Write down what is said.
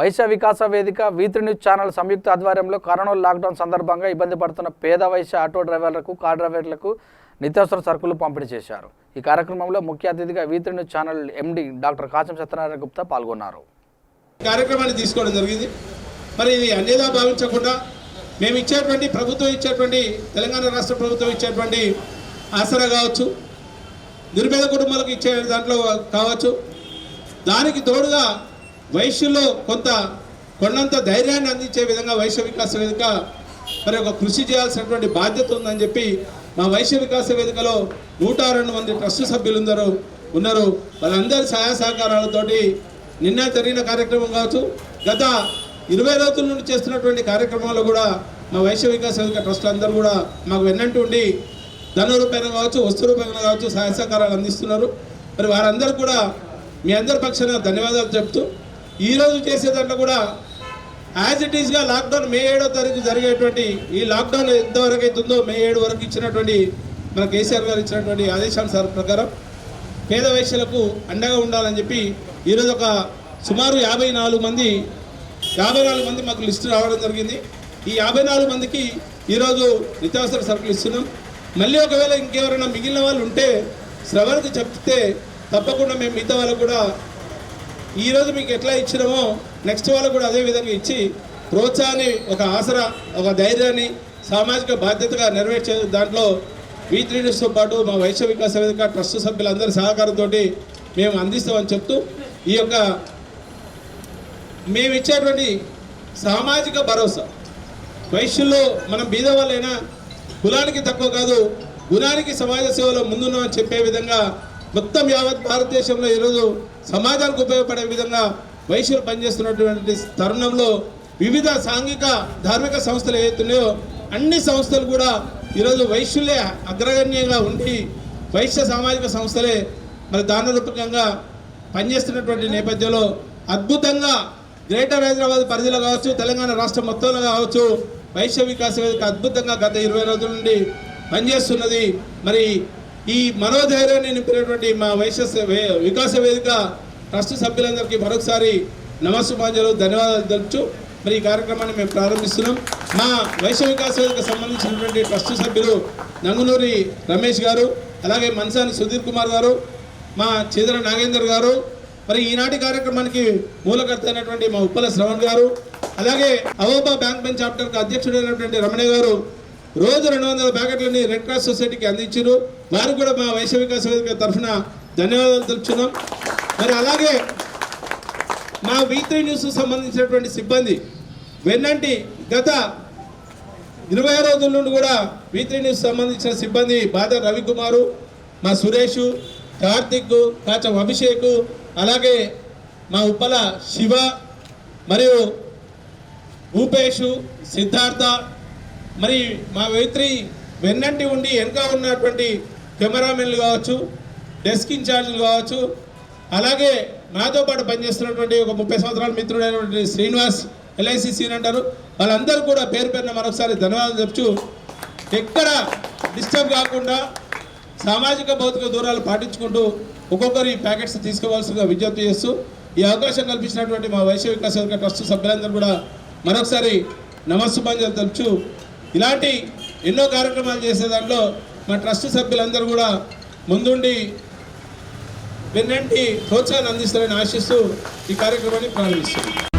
వైశ్య వికాస వేదిక V3 news channel సంయుక్త ఆధ్వర్యంలో corona lockdown సందర్భంగా ఇబ్బంది పడుతున్న పేద వైశ్య ఆటో డ్రైవర్లకు కార్ డ్రైవర్లకు నిత్యావసర సరుకులు పంపిణీ చేశారు। ఈ కార్యక్రమంలో ముఖ్య అతిథిగా V3 news channel MD doctor Kacham Satyanarayana Gupta పాల్గొన్నారు। కార్యక్రమాన్ని తీసుకోవడం జరిగింది। మరి ఇది అన్యదా భావించకుండా మేము ఇచ్చేటువంటి ప్రభుత్వం ఇచ్చేటువంటి తెలంగాణ రాష్ట్ర ప్రభుత్వం ఇచ్చేటువంటి ఆసరా కావచ్చు, నిరుపేద కుటుంబాలకు ఇచ్చే దాంట్లో కావచ్చు, దానికి తోడుగా వైశ్యుల్లో కొండంత ధైర్యాన్ని అందించే విధంగా వైశ్య వికాస వేదిక మరి ఒక కృషి చేయాల్సినటువంటి బాధ్యత ఉందని చెప్పి మా వైశ్య వికాస వేదికలో 102 మంది ట్రస్ట్ సభ్యులు ఉన్నారు। వాళ్ళందరి సహాయ సహకారాలతోటి నిన్న జరిగిన కార్యక్రమం కావచ్చు, గత 20 రోజుల నుండి చేస్తున్నటువంటి కార్యక్రమాల్లో కూడా మా వైశ్య వికాస వేదిక ట్రస్ట్ అందరూ కూడా మాకు వెన్నంటూ ఉండి ధన రూపాయన కావచ్చు, వస్తు రూపాయన కావచ్చు సహాయ సహకారాలు అందిస్తున్నారు। మరి వారందరూ కూడా మీ అందరి పక్షాన ధన్యవాదాలు చెప్తూ ఈరోజు చేసే దాంట్లో కూడా యాజ్ ఇట్ ఈస్గా లాక్డౌన్ మే 7వ తారీఖు జరిగేటువంటి ఈ లాక్డౌన్ ఎంతవరకు అవుతుందో మే 7 వరకు ఇచ్చినటువంటి మన కేసీఆర్ గారు ఇచ్చినటువంటి ఆదేశానుసార ప్రకారం పేద వైశ్యులకు అండగా ఉండాలని చెప్పి ఈరోజు ఒక సుమారు 54 మంది మాకు లిస్టు రావడం జరిగింది। ఈ 54 మందికి ఈరోజు నిత్యావసర సరుకులు ఇస్తున్నాం। మళ్ళీ ఒకవేళ ఇంకెవరైనా మిగిలిన వాళ్ళు ఉంటే శ్రవణకు చెప్తే తప్పకుండా మేము మిగతా వాళ్ళకు కూడా ఈరోజు మీకు ఎట్లా ఇచ్చినామో నెక్స్ట్ వాళ్ళకు కూడా అదే విధంగా ఇచ్చి ప్రోత్సాహాన్ని, ఒక ఆసరా, ఒక ధైర్యాన్ని సామాజిక బాధ్యతగా నెరవేర్చే దాంట్లో V3 న్యూస్తో పాటు మా వైశ్య వికాస వేదిక ట్రస్ట్ సభ్యులందరి సహకారంతో మేము అందిస్తామని చెప్తూ ఈ యొక్క మేము ఇచ్చేటువంటి సామాజిక భరోసా వైశ్యుల్లో మనం బీద వాళ్ళైనా కులానికి తక్కువ కాదు, గుణానికి సమాజ సేవలో ముందున్నామని చెప్పే విధంగా మొత్తం యావత్ భారతదేశంలో ఈరోజు సమాజానికి ఉపయోగపడే విధంగా వైశ్యులు పనిచేస్తున్నటువంటి తరుణంలో వివిధ సాంఘిక ధార్మిక సంస్థలు ఏవైతున్నాయో అన్ని సంస్థలు కూడా ఈరోజు వైశ్యులే అగ్రగణ్యంగా ఉండి వైశ్య సామాజిక సంస్థలే మరి దానరూపకంగా పనిచేస్తున్నటువంటి నేపథ్యంలో అద్భుతంగా గ్రేటర్ హైదరాబాద్ పరిధిలో కావచ్చు, తెలంగాణ రాష్ట్రం మొత్తంలో కావచ్చు వైశ్య వికాస వేదిక అద్భుతంగా గత 20 రోజుల నుండి పనిచేస్తున్నది। మరి ఈ మనోధైర్యాన్ని నింపినటువంటి మా వైశ్య వికాస వేదిక ట్రస్ట్ సభ్యులందరికీ మరొకసారి నమస్సుమాంజలు ధన్యవాదాలు తెలుపుతూ మరి ఈ కార్యక్రమాన్ని మేము ప్రారంభిస్తున్నాం। మా వైశ్య వికాస వేదిక సంబంధించినటువంటి ట్రస్ట్ సభ్యులు నంగునూరి రమేష్ గారు, అలాగే మన్సాని సుధీర్ కుమార్ గారు, మా చేదర నాగేందర్ గారు, మరి ఈనాటి కార్యక్రమానికి మూలకర్త అయినటువంటి మా ఉప్పల శ్రవణ్ గారు, అలాగే అవోబా బ్యాంక్ బెంచ్ చాప్టర్కి అధ్యక్షుడైనటువంటి రమణయ్య గారు రోజు 200 ప్యాకెట్లని రెడ్ క్రాస్ సొసైటీకి అందించారు। వారికి కూడా మా వైశ్య వికాస వేదిక తరఫున ధన్యవాదాలు తెలుపుతున్నాం। మరి అలాగే మా V3 న్యూస్ సంబంధించినటువంటి సిబ్బంది వెన్నంటి గత 20 రోజుల నుండి కూడా V3 న్యూస్ సంబంధించిన సిబ్బంది బాదర్ రవికుమారు, మా సురేష్, కార్తిక్, కాచం అభిషేక్, అలాగే మా ఉప్పల శివ, మరియు భూపేష్, సిద్ధార్థ, మరి మా V3 వెన్నంటి ఉండి వెనక ఉన్నటువంటి కెమెరామెన్లు కావచ్చు, డెస్క్ ఇన్ఛార్జీలు కావచ్చు, అలాగే నాతో పాటు పనిచేస్తున్నటువంటి ఒక 30 సంవత్సరాల మిత్రుడైనటువంటి శ్రీనివాస్ LIC సీన్ అంటారు, వాళ్ళందరూ కూడా పేరు పేరున మరొకసారి ధన్యవాదాలు చెప్తూ ఎక్కడ డిస్టర్బ్ కాకుండా సామాజిక భౌతిక దూరాలు పాటించుకుంటూ ఒక్కొక్కరి ప్యాకెట్స్ తీసుకోవాల్సిందిగా విజ్ఞప్తి చేస్తూ ఈ అవకాశం కల్పించినటువంటి మా వైశ్య వికాస వేదిక ట్రస్ట్ సభ్యులందరూ కూడా మరొకసారి నమస్సుమాంజలు తెలుపుతూ ఇలాంటి ఎన్నో కార్యక్రమాలు చేసే దాంట్లో మా ట్రస్ట్ సభ్యులందరూ కూడా ముందుండి వెన్నంటి ప్రోత్సాహాన్ని అందిస్తారని ఆశిస్తూ ఈ కార్యక్రమాన్ని ప్రారంభిస్తున్నాం।